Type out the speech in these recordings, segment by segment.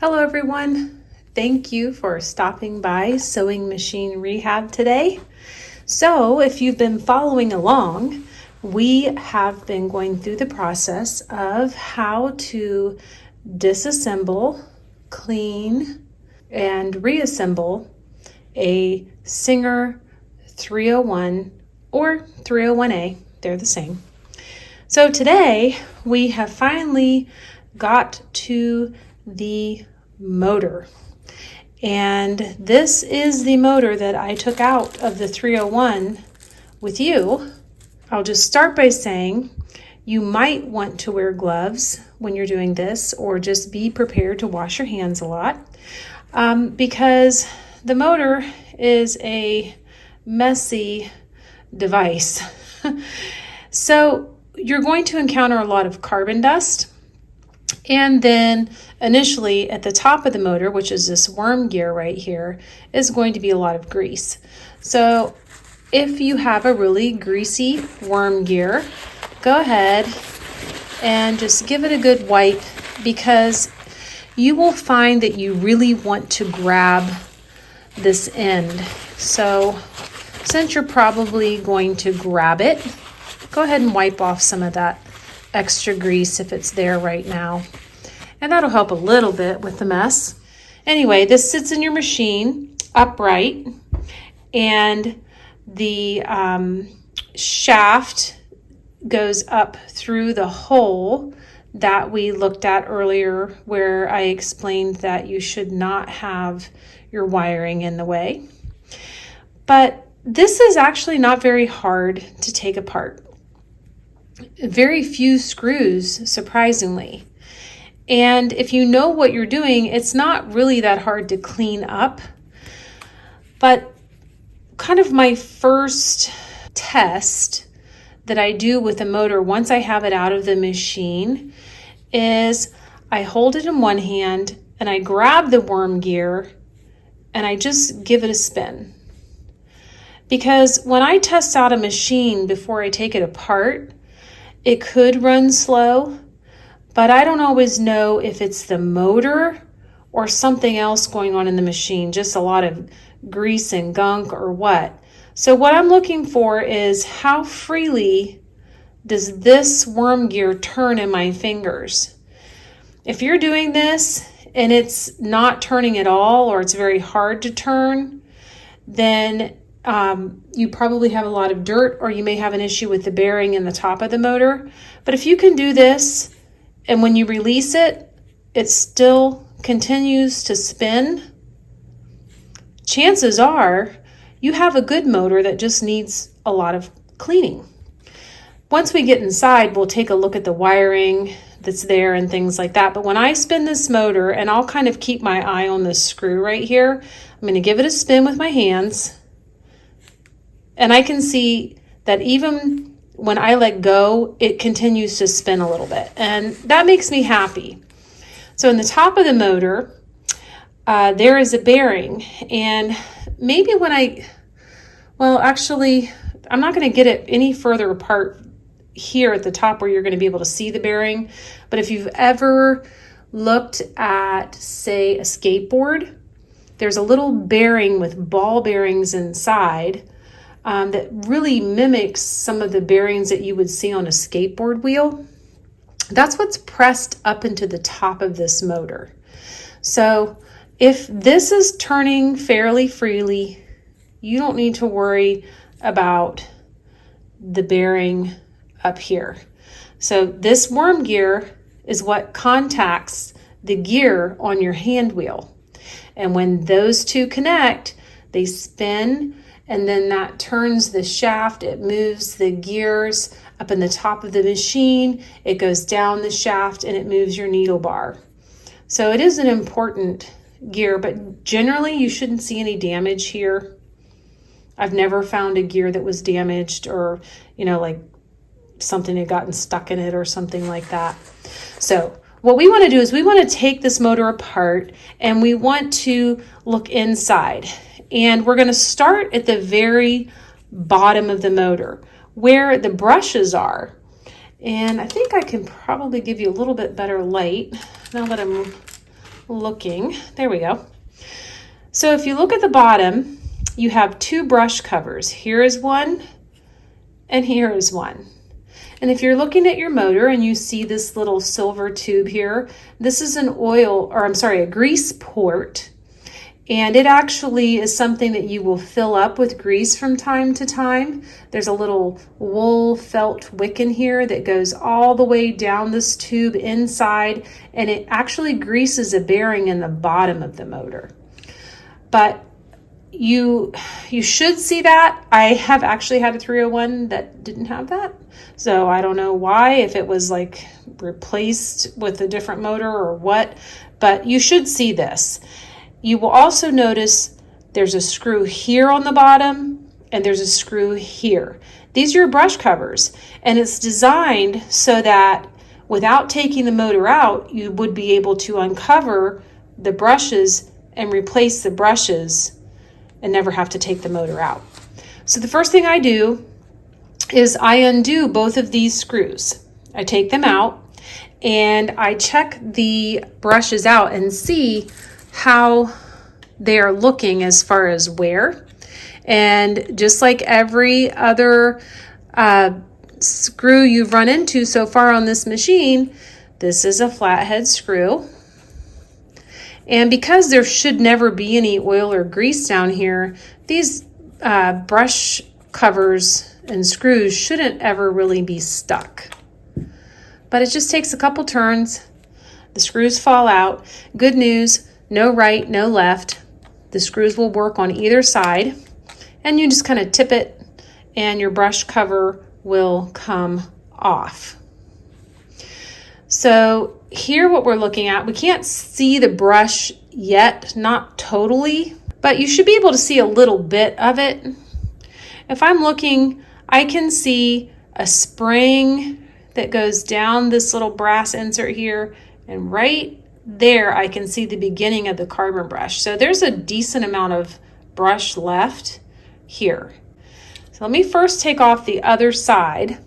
Hello everyone. Thank you for stopping by Sewing Machine Rehab today. So if you've been following along, we have been going through the process of how to disassemble, clean, and reassemble a Singer 301 or 301A. They're the same. So today we have finally got to the motor, and this is the motor that I took out of the 301 with you. I'll just start by saying you might want to wear gloves when you're doing this, or just be prepared to wash your hands a lot, because the motor is a messy device. So you're going to encounter a lot of carbon dust. And then initially at the top of the motor, which is this worm gear right here, is going to be a lot of grease. So if you have a really greasy worm gear, go ahead and just give it a good wipe, because you will find that you really want to grab this end. So since you're probably going to grab it, go ahead and wipe off some of that extra grease if it's there right now. And that'll help a little bit with the mess. Anyway, this sits in your machine upright, and the shaft goes up through the hole that we looked at earlier, where I explained that you should not have your wiring in the way. But this is actually not very hard to take apart. Very few screws, surprisingly. And if you know what you're doing, it's not really that hard to clean up. But kind of my first test that I do with a motor once I have it out of the machine is I hold it in one hand and I grab the worm gear and I just give it a spin. Because when I test out a machine before I take it apart, it could run slow, but I don't always know if it's the motor or something else going on in the machine, just a lot of grease and gunk or what. So what I'm looking for is how freely does this worm gear turn in my fingers. If you're doing this and it's not turning at all, or it's very hard to turn, then you probably have a lot of dirt, or you may have an issue with the bearing in the top of the motor. But if you can do this, and when you release it, it still continues to spin, chances are you have a good motor that just needs a lot of cleaning. Once we get inside, we'll take a look at the wiring that's there and things like that. But when I spin this motor, and I'll kind of keep my eye on this screw right here, I'm going to give it a spin with my hands. And I can see that even when I let go, it continues to spin a little bit. And that makes me happy. So in the top of the motor, there is a bearing. And maybe when actually, I'm not going to get it any further apart here at the top where you're going to be able to see the bearing. But if you've ever looked at, say, a skateboard, there's a little bearing with ball bearings inside that really mimics some of the bearings that you would see on a skateboard wheel. That's what's pressed up into the top of this motor. So if this is turning fairly freely, you don't need to worry about the bearing up here. So this worm gear is what contacts the gear on your hand wheel. And when those two connect, they spin, and then that turns the shaft. It moves the gears up in the top of the machine. It goes down the shaft and it moves your needle bar. So it is an important gear, but generally you shouldn't see any damage here. I've never found a gear that was damaged, or, like something had gotten stuck in it or something like that. So what we want to do is we want to take this motor apart, and we want to look inside. And we're going to start at the very bottom of the motor where the brushes are. And I think I can probably give you a little bit better light now that I'm looking. There we go. So if you look at the bottom, you have two brush covers. Here is one, and here is one. And if you're looking at your motor and you see this little silver tube here, this is a grease port. And it actually is something that you will fill up with grease from time to time. There's a little wool felt wick in here that goes all the way down this tube inside, and it actually greases a bearing in the bottom of the motor. But you should see that. I have actually had a 301 that didn't have that. So I don't know why, if it was like replaced with a different motor or what, but you should see this. You will also notice there's a screw here on the bottom and there's a screw here. These are your brush covers, and it's designed so that without taking the motor out, you would be able to uncover the brushes and replace the brushes and never have to take the motor out. So the first thing I do is I undo both of these screws. I take them out and I check the brushes out and see how they are looking as far as wear. And just like every other screw you've run into so far on this machine, this is a flathead screw. And because there should never be any oil or grease down here, these brush covers and screws shouldn't ever really be stuck. But it just takes a couple turns. The screws fall out. Good news, no right, no left. The screws will work on either side. And you just kind of tip it and your brush cover will come off. So here what we're looking at, we can't see the brush yet, not totally, but you should be able to see a little bit of it. If I'm looking, I can see a spring that goes down this little brass insert here, and right there I can see the beginning of the carbon brush. So there's a decent amount of brush left here. So let me first take off the other side.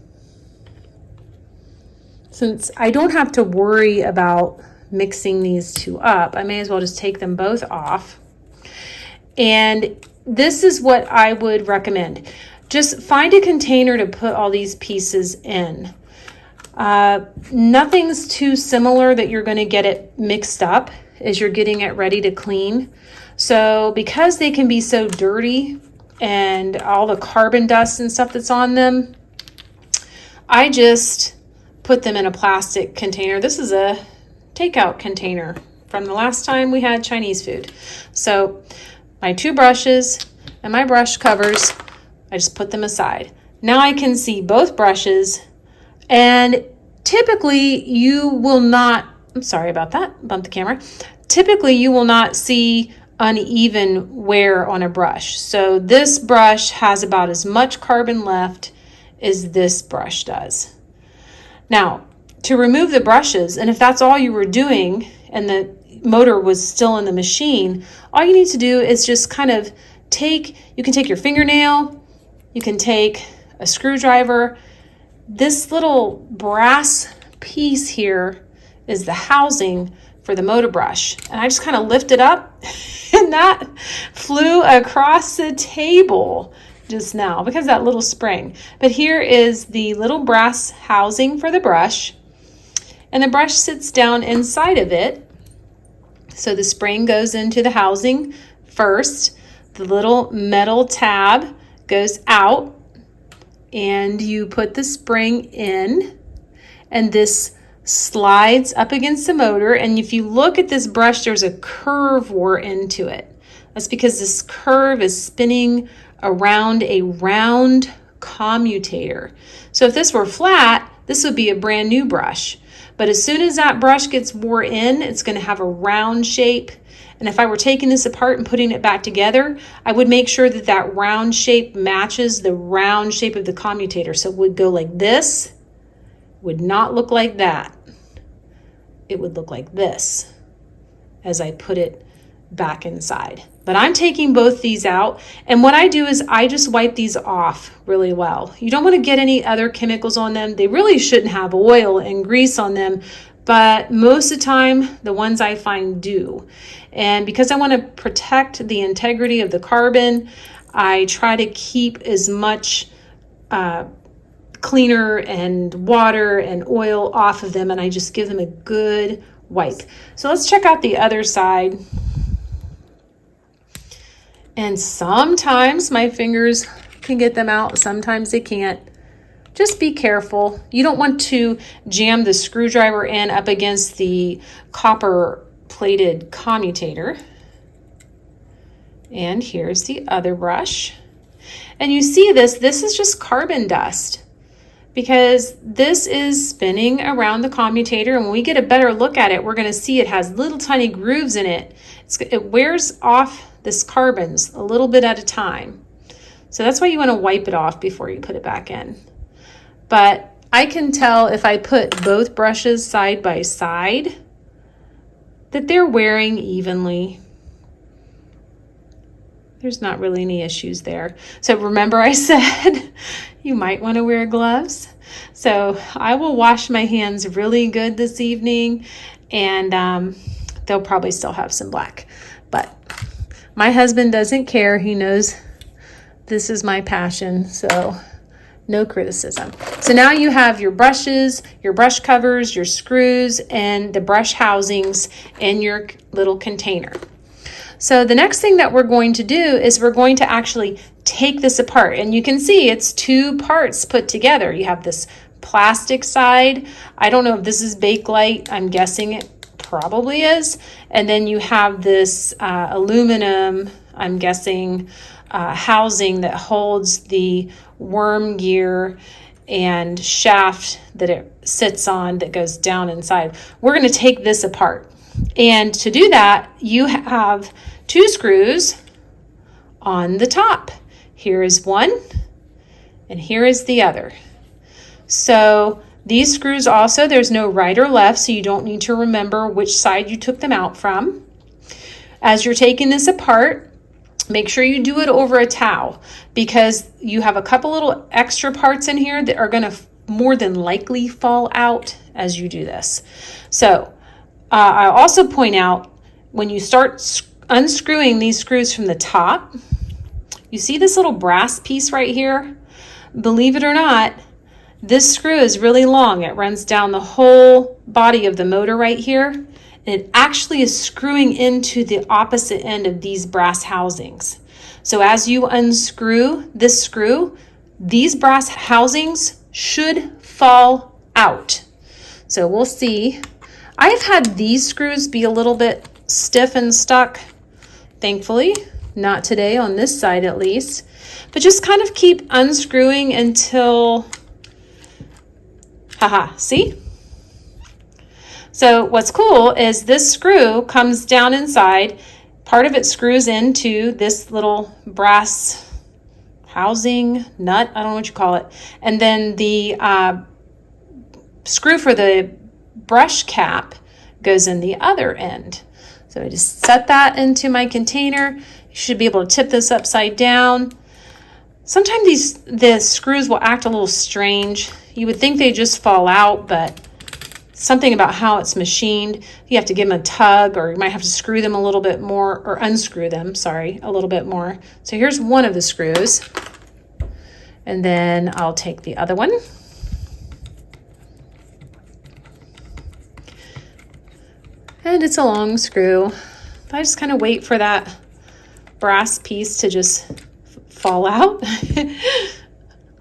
Since I don't have to worry about mixing these two up, I may as well just take them both off. And this is what I would recommend. Just find a container to put all these pieces in. Nothing's too similar that you're going to get it mixed up as you're getting it ready to clean. So because they can be so dirty and all the carbon dust and stuff that's on them, I just put them in a plastic container. This is a takeout container from the last time we had Chinese food. So my two brushes and my brush covers, I just put them aside. Now I can see both brushes, and typically you will not, I'm sorry about that, bumped the camera. Typically you will not see uneven wear on a brush. So this brush has about as much carbon left as this brush does. Now, to remove the brushes, and if that's all you were doing and the motor was still in the machine, all you need to do is just kind of you can take your fingernail, you can take a screwdriver. This little brass piece here is the housing for the motor brush. And I just kind of lift it up and that flew across the table just now because of that little spring. But here is the little brass housing for the brush, and the brush sits down inside of it. So the spring goes into the housing first. The little metal tab goes out and you put the spring in, and this slides up against the motor. And if you look at this brush, there's a curve wore into it. That's because this curve is spinning around a round commutator. So if this were flat, this would be a brand new brush. But as soon as that brush gets wore in, it's going to have a round shape. And if I were taking this apart and putting it back together, I would make sure that that round shape matches the round shape of the commutator. So it would go like this, would not look like that. It would look like this as I put it back inside. But I'm taking both these out, and what I do is I just wipe these off really well. You don't want to get any other chemicals on them. They really shouldn't have oil and grease on them, but most of the time, the ones I find do. And because I want to protect the integrity of the carbon, I try to keep as much cleaner and water and oil off of them, and I just give them a good wipe. So let's check out the other side. And sometimes my fingers can get them out, sometimes they can't. Just be careful. You don't want to jam the screwdriver in up against the copper plated commutator. And here's the other brush. And you see this is just carbon dust, because this is spinning around the commutator, and when we get a better look at it, we're going to see it has little tiny grooves in it. It wears off this carbons a little bit at a time. So that's why you want to wipe it off before you put it back in. But I can tell if I put both brushes side by side that they're wearing evenly. There's not really any issues there. So remember I said you might want to wear gloves. So I will wash my hands really good this evening, and they'll probably still have some black. But my husband doesn't care. He knows this is my passion, so no criticism. So now you have your brushes, your brush covers, your screws, and the brush housings in your little container. So the next thing that we're going to do is we're going to actually take this apart. And you can see it's two parts put together. You have this plastic side. I don't know if this is Bakelite. I'm guessing it probably is. And then you have this aluminum, I'm guessing, housing that holds the worm gear and shaft that it sits on that goes down inside. We're going to take this apart. And to do that, you have two screws on the top. Here is one, and here is the other. So these screws also, there's no right or left, so you don't need to remember which side you took them out from. As you're taking this apart, make sure you do it over a towel, because you have a couple little extra parts in here that are going to more than likely fall out as you do this. So I also point out, when you start unscrewing these screws from the top, you see this little brass piece right here? Believe it or not, this screw is really long. It runs down the whole body of the motor right here. And it actually is screwing into the opposite end of these brass housings. So as you unscrew this screw, these brass housings should fall out. So we'll see. I've had these screws be a little bit stiff and stuck. Thankfully, not today on this side at least. But just kind of keep unscrewing until, see? So what's cool is this screw comes down inside. Part of it screws into this little brass housing, nut, I don't know what you call it. And then the screw for the brush cap goes in the other end. So I just set that into my container. You should be able to tip this upside down. Sometimes the screws will act a little strange. You would think they just fall out, but something about how it's machined, you have to give them a tug, or you might have to screw them a little bit more, or unscrew them, sorry, a little bit more. So here's one of the screws. And then I'll take the other one. And it's a long screw. I just kind of wait for that brass piece to just fall out.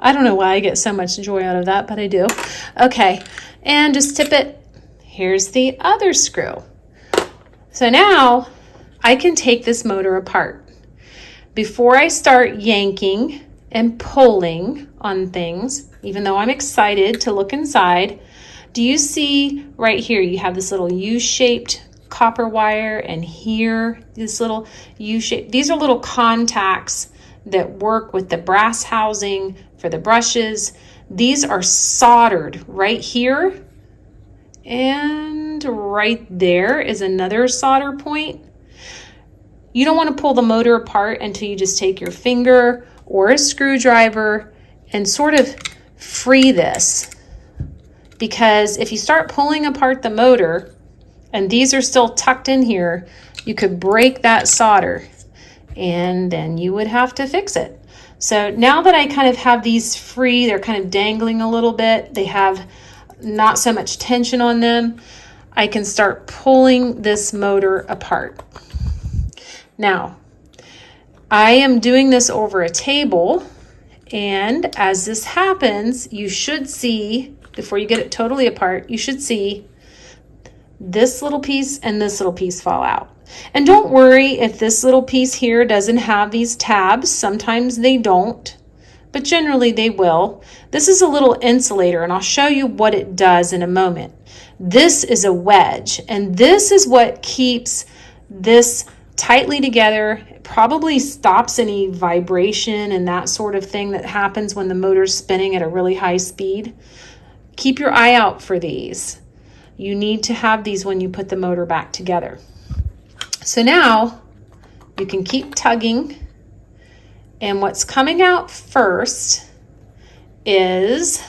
I don't know why I get so much joy out of that, but I do. Okay, and just tip it. Here's the other screw. So now I can take this motor apart. Before I start yanking and pulling on things, even though I'm excited to look inside, do you see right here, you have this little U-shaped copper wire, and here, this little U-shape. These are little contacts that work with the brass housing for the brushes. These are soldered right here, and right there is another solder point. You don't want to pull the motor apart until you just take your finger or a screwdriver and sort of free this. because if you start pulling apart the motor and these are still tucked in here, you could break that solder and then you would have to fix it. So now that I kind of have these free, they're kind of dangling a little bit, they have not so much tension on them, I can start pulling this motor apart. Now, I am doing this over a table, and as this happens, you should see, before you get it totally apart, you should see this little piece and this little piece fall out. And don't worry if this little piece here doesn't have these tabs. Sometimes they don't, but generally they will. This is a little insulator, and I'll show you what it does in a moment. This is a wedge, and this is what keeps this tightly together. It probably stops any vibration and that sort of thing that happens when the motor's spinning at a really high speed. Keep your eye out for these. You need to have these when you put the motor back together. So now you can keep tugging, and what's coming out first is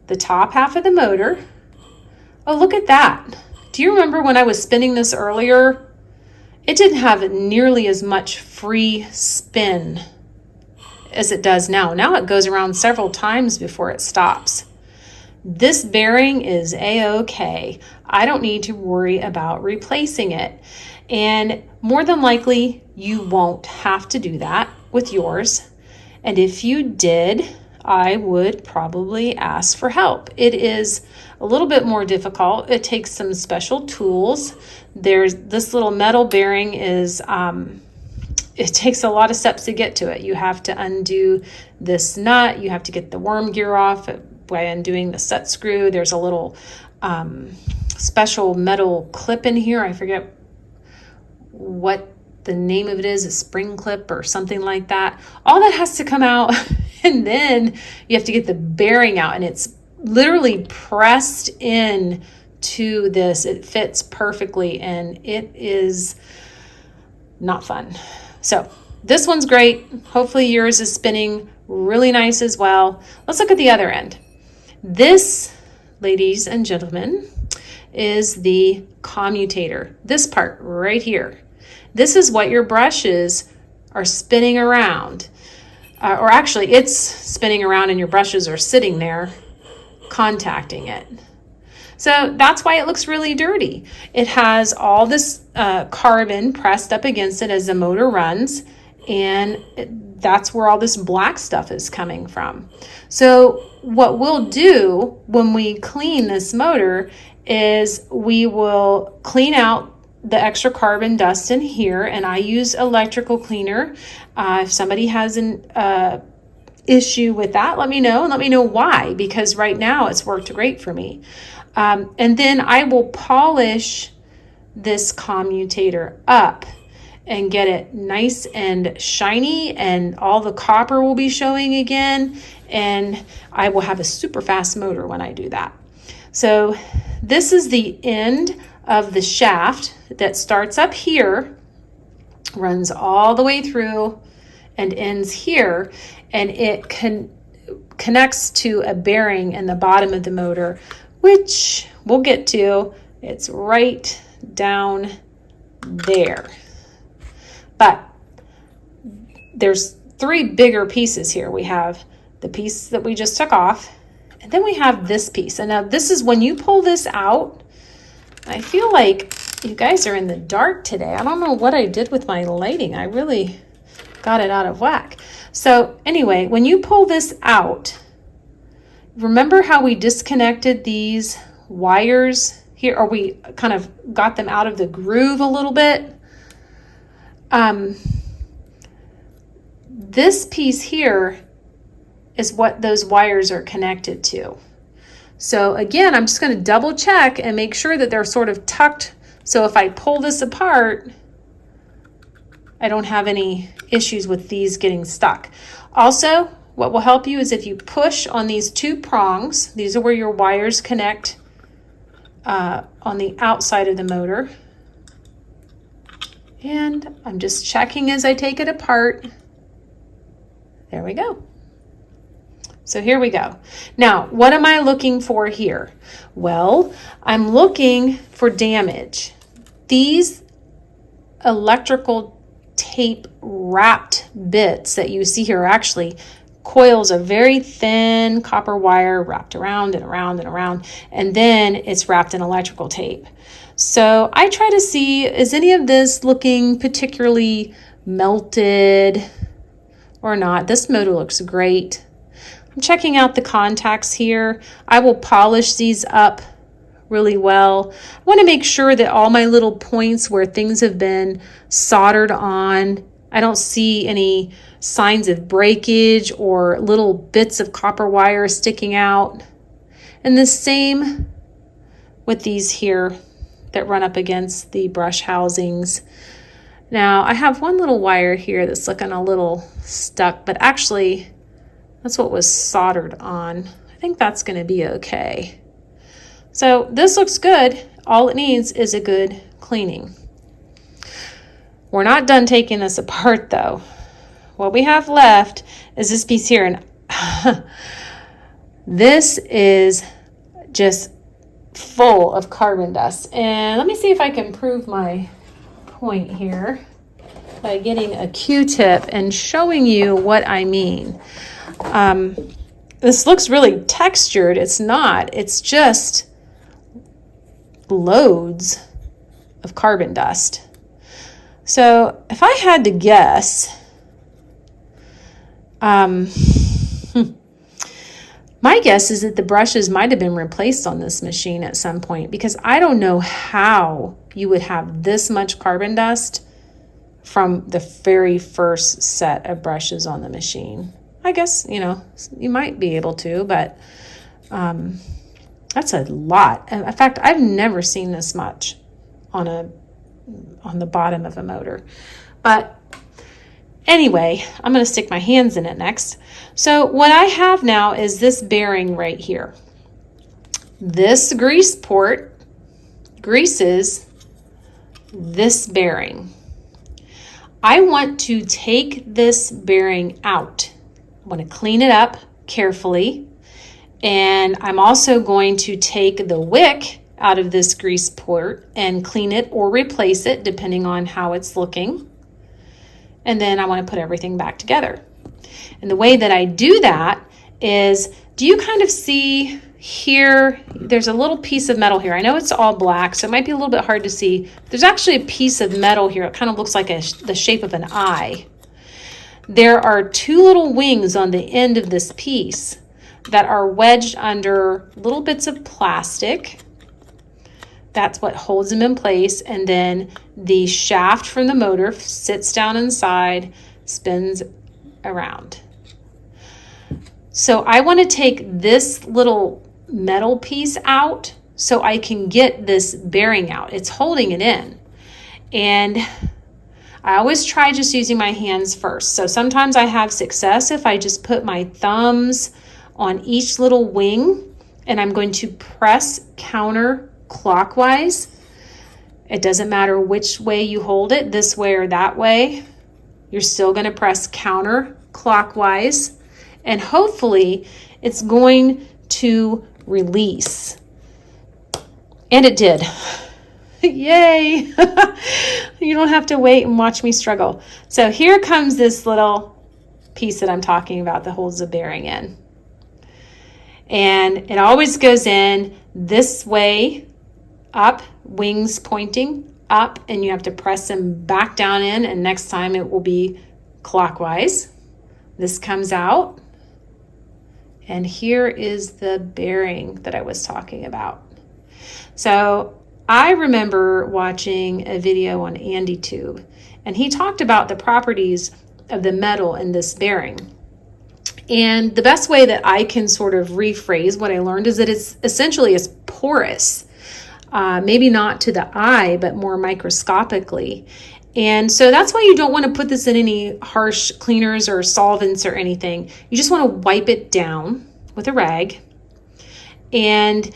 the top half of the motor. Oh, look at that. Do you remember when I was spinning this earlier? It didn't have nearly as much free spin as it does now. Now it goes around several times before it stops. This bearing is A-OK. I don't need to worry about replacing it. And more than likely, you won't have to do that with yours. And if you did, I would probably ask for help. It is a little bit more difficult. It takes some special tools. There's this little metal bearing is, it takes a lot of steps to get to it. You have to undo this nut. You have to get the worm gear off by undoing the set screw. There's a little special metal clip in here. I forget what the name of it is, a spring clip or something like that. All that has to come out, and then you have to get the bearing out, and it's literally pressed in to this. It fits perfectly, and it is not fun. So this one's great. Hopefully yours is spinning really nice as well. Let's look at the other end. This, ladies and gentlemen, is the commutator. This part right here. This is what your brushes are spinning around. Or actually, it's spinning around and your brushes are sitting there contacting it. So that's why it looks really dirty. It has all this carbon pressed up against it as the motor runs, and that's where all this black stuff is coming from. So what we'll do when we clean this motor is we will clean out the extra carbon dust in here, and I use electrical cleaner. If somebody has an issue with that, let me know, and let me know why, because right now it's worked great for me. And then I will polish this commutator up and get it nice and shiny, and all the copper will be showing again, and I will have a super fast motor when I do that. So this is the end of the shaft that starts up here, runs all the way through, and ends here, and it connects to a bearing in the bottom of the motor, which we'll get to. It's right down there. But there's three bigger pieces here. We have the piece that we just took off, and then we have this piece. And now this is when you pull this out. I feel like you guys are in the dark today. I don't know what I did with my lighting. I really got it out of whack. So anyway, when you pull this out, remember how we disconnected these wires here, or we kind of got them out of the groove a little bit? This piece here is what those wires are connected to. So again, I'm just going to double check and make sure that they're sort of tucked. So if I pull this apart, I don't have any issues with these getting stuck. Also, what will help you is if you push on these two prongs. These are where your wires connect on the outside of the motor. And I'm just checking as I take it apart. There we go. So here we go. Now, what am I looking for here? Well, I'm looking for damage. These electrical tape wrapped bits that you see here are actually coils of very thin copper wire wrapped around and around and around, and then it's wrapped in electrical tape. So I try to see, is any of this looking particularly melted or not? This motor looks great. I'm checking out the contacts here. I will polish these up really well. I want to make sure that all my little points where things have been soldered on, I don't see any signs of breakage or little bits of copper wire sticking out. And the same with these here that run up against the brush housings. Now I have one little wire here that's looking a little stuck, but actually that's what was soldered on. I think that's going to be okay. So this looks good. All it needs is a good cleaning. We're not done taking this apart though. What we have left is this piece here, and this is just full of carbon dust. And let me see if I can prove my point here by getting a Q-tip and showing you what I mean. This looks really textured. It's not. It's just loads of carbon dust. So if I had to guess, my guess is that the brushes might have been replaced on this machine at some point, because I don't know how you would have this much carbon dust from the very first set of brushes on the machine. I guess, you might be able to, but that's a lot. In fact, I've never seen this much on the bottom of a motor. But anyway, I'm going to stick my hands in it next. So what I have now is this bearing right here. This grease port greases this bearing. I want to take this bearing out. I want to clean it up carefully. And I'm also going to take the wick out of this grease port and clean it or replace it depending on how it's looking. And then I want to put everything back together. And the way that I do that is, do you kind of see here, there's a little piece of metal here. I know it's all black, so it might be a little bit hard to see. There's actually a piece of metal here. It kind of looks like the shape of an eye. There are two little wings on the end of this piece that are wedged under little bits of plastic. That's what holds them in place. And then the shaft from the motor sits down inside, spins around. So I want to take this little metal piece out so I can get this bearing out. It's holding it in. And I always try just using my hands first. So sometimes I have success if I just put my thumbs on each little wing and I'm going to press counterclockwise. It doesn't matter which way you hold it, this way or that way. You're still going to press counterclockwise, and hopefully it's going to release. And it did. Yay! You don't have to wait and watch me struggle. So here comes this little piece that I'm talking about that holds the bearing in. And it always goes in this way, up, wings pointing up, and you have to press them back down in, and next time it will be clockwise. This comes out, and here is the bearing that I was talking about. So I remember watching a video on AndyTube, and he talked about the properties of the metal in this bearing. And the best way that I can sort of rephrase what I learned is that it's essentially as porous, maybe not to the eye, but more microscopically. And so that's why you don't want to put this in any harsh cleaners or solvents or anything. You just want to wipe it down with a rag. And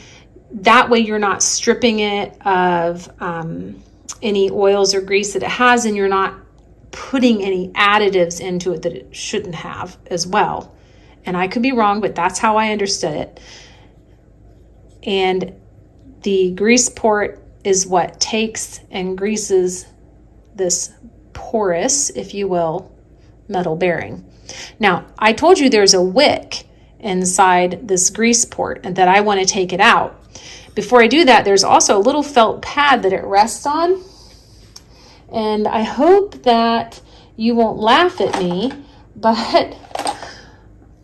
that way you're not stripping it of any oils or grease that it has, and you're not putting any additives into it that it shouldn't have as well. and I could be wrong, but that's how I understood it. And the grease port is what takes and greases this porous, if you will, metal bearing. Now, I told you there's a wick inside this grease port and that I want to take it out. Before I do that, there's also a little felt pad that it rests on. And I hope that you won't laugh at me, but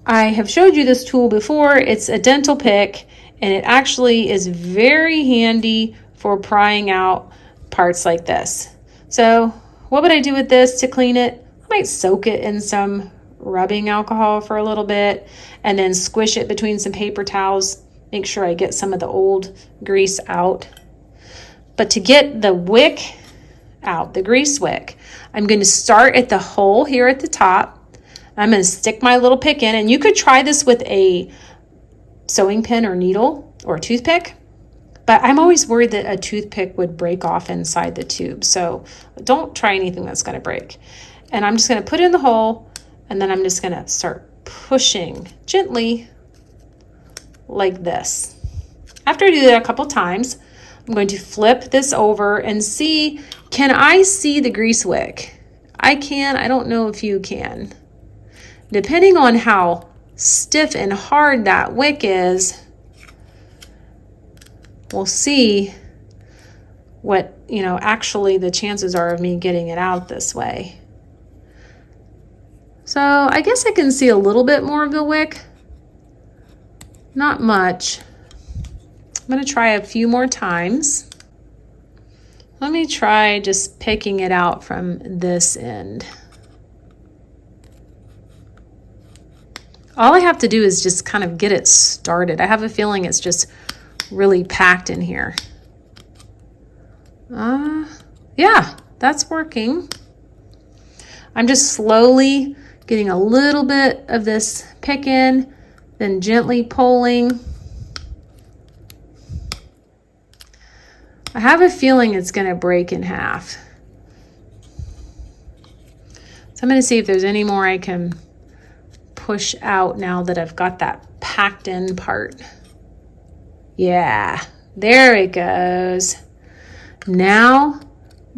I have showed you this tool before. It's a dental pick, and it actually is very handy for prying out parts like this. So what would I do with this to clean it? I might soak it in some rubbing alcohol for a little bit and then squish it between some paper towels. Make sure I get some of the old grease out. But to get the wick out, the grease wick, I'm going to start at the hole here at the top. I'm going to stick my little pick in, and you could try this with a sewing pin or needle or a toothpick, but I'm always worried that a toothpick would break off inside the tube. So don't try anything that's going to break. And I'm just going to put it in the hole, and then I'm just going to start pushing gently like this. After I do that a couple times, I'm going to flip this over and see, can I see the grease wick? I can. I don't know if you can. Depending on how stiff and hard that wick is, we'll see what, actually the chances are of me getting it out this way. So I guess I can see a little bit more of the wick. Not much. I'm going to try a few more times. Let me try just picking it out from this end. All I have to do is just kind of get it started. I have a feeling it's just really packed in here. Yeah, that's working. I'm just slowly getting a little bit of this pick in, then gently pulling. I have a feeling it's going to break in half. So I'm going to see if there's any more I can push out now that I've got that packed in part. Yeah, there it goes. Now,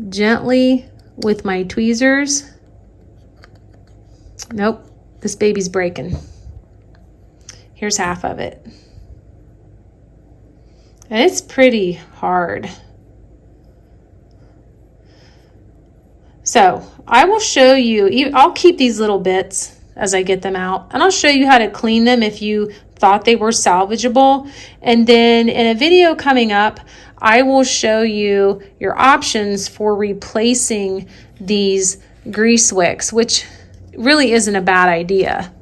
gently with my tweezers. Nope, this baby's breaking. Here's half of it. And it's pretty hard. So I will show you, I'll keep these little bits as I get them out, and I'll show you how to clean them if you thought they were salvageable. And then in a video coming up, I will show you your options for replacing these grease wicks, which really isn't a bad idea.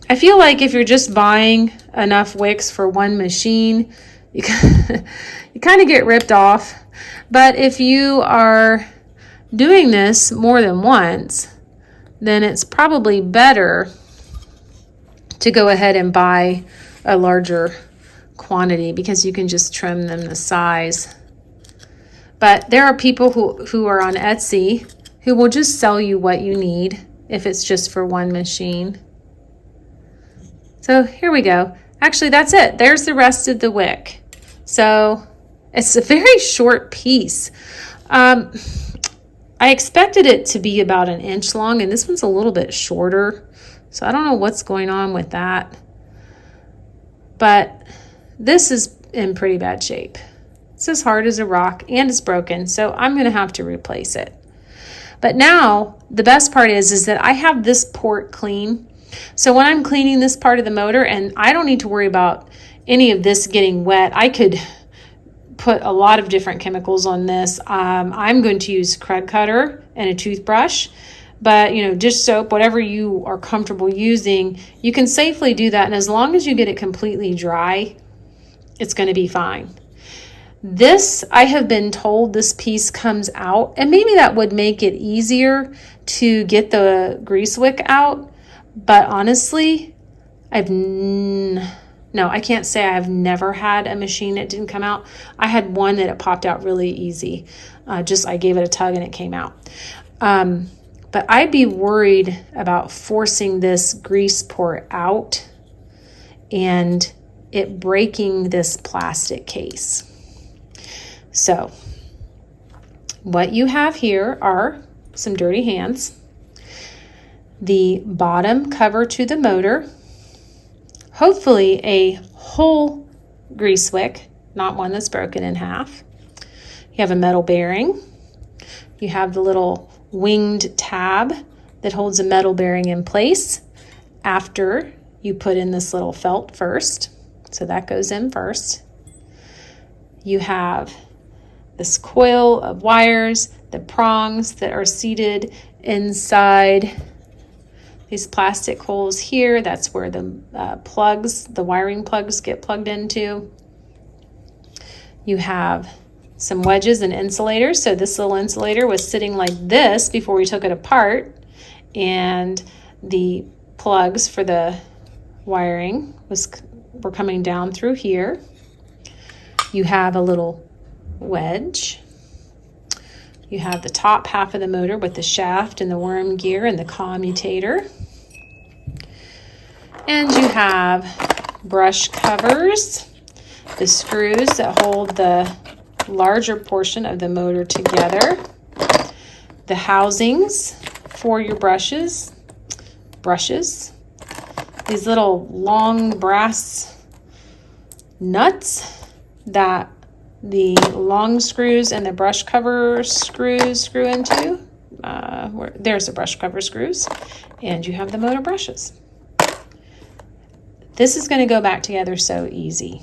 I feel like if you're just buying enough wicks for one machine, you kind of get ripped off. But if you are doing this more than once, then it's probably better to go ahead and buy a larger quantity because you can just trim them the size. But there are people who are on Etsy who will just sell you what you need if it's just for one machine. So here we go. Actually, that's it. There's the rest of the wick. So it's a very short piece. I expected it to be about 1 inch long, and this one's a little bit shorter. So I don't know what's going on with that. But this is in pretty bad shape. It's as hard as a rock, and it's broken, so I'm going to have to replace it. But now, the best part is that I have this port clean. So when I'm cleaning this part of the motor, and I don't need to worry about any of this getting wet, I could put a lot of different chemicals on this. I'm going to use Kreg cutter and a toothbrush, but dish soap, whatever you are comfortable using, you can safely do that. And as long as you get it completely dry, it's going to be fine. This, I have been told this piece comes out, and maybe that would make it easier to get the grease wick out. But honestly, no, I can't say I've never had a machine that didn't come out. I had one that it popped out really easy. I gave it a tug and it came out. But but I'd be worried about forcing this grease port out and it breaking this plastic case. So what you have here are some dirty hands, the bottom cover to the motor, hopefully a whole grease wick, not one that's broken in half. You have a metal bearing. You have the little winged tab that holds a metal bearing in place after you put in this little felt first. So that goes in first. You have this coil of wires, the prongs that are seated inside these plastic holes here. That's where the plugs, the wiring plugs get plugged into. You have some wedges and insulators. So this little insulator was sitting like this before we took it apart, and the plugs for the wiring were coming down through here. You have a little wedge. You have the top half of the motor with the shaft and the worm gear and the commutator. And you have brush covers, the screws that hold the larger portion of the motor together, the housings for your brushes, these little long brass nuts that the long screws and the brush cover screws screw into. There's the brush cover screws, and you have the motor brushes. This is going to go back together so easy.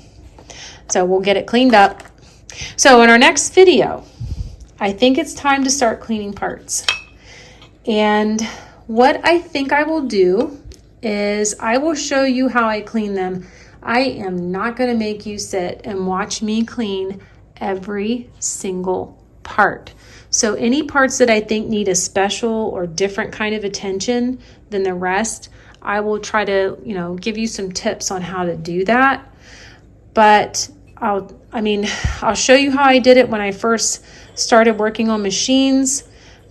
So we'll get it cleaned up. So in our next video, I think it's time to start cleaning parts. And what I think I will do is I will show you how I clean them. I am not going to make you sit and watch me clean every single part. So any parts that I think need a special or different kind of attention than the rest, I will try to, give you some tips on how to do that. But I'll show you how I did it when I first started working on machines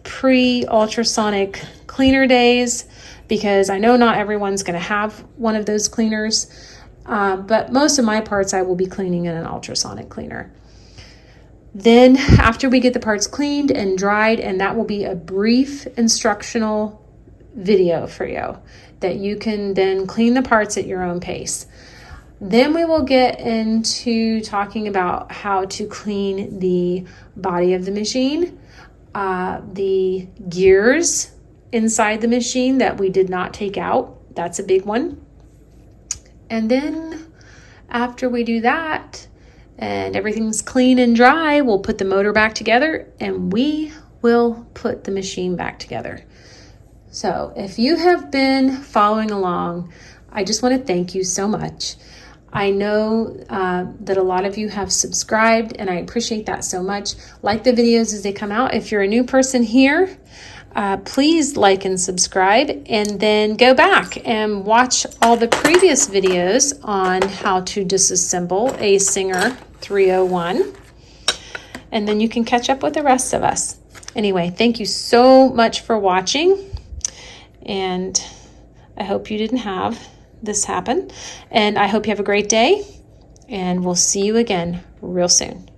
pre-ultrasonic cleaner days, because I know not everyone's going to have one of those cleaners, but most of my parts I will be cleaning in an ultrasonic cleaner. Then after we get the parts cleaned and dried, and that will be a brief instructional video for you that you can then clean the parts at your own pace. Then we will get into talking about how to clean the body of the machine, the gears inside the machine that we did not take out. That's a big one. And then after we do that and everything's clean and dry, we'll put the motor back together and we will put the machine back together. So if you have been following along, I just want to thank you so much. I know that a lot of you have subscribed, and I appreciate that so much. Like the videos as they come out. If you're a new person here, please like and subscribe, and then go back and watch all the previous videos on how to disassemble a Singer 301, and then you can catch up with the rest of us. Anyway, thank you so much for watching, and I hope you didn't have this happen, and I hope you have a great day, and we'll see you again real soon.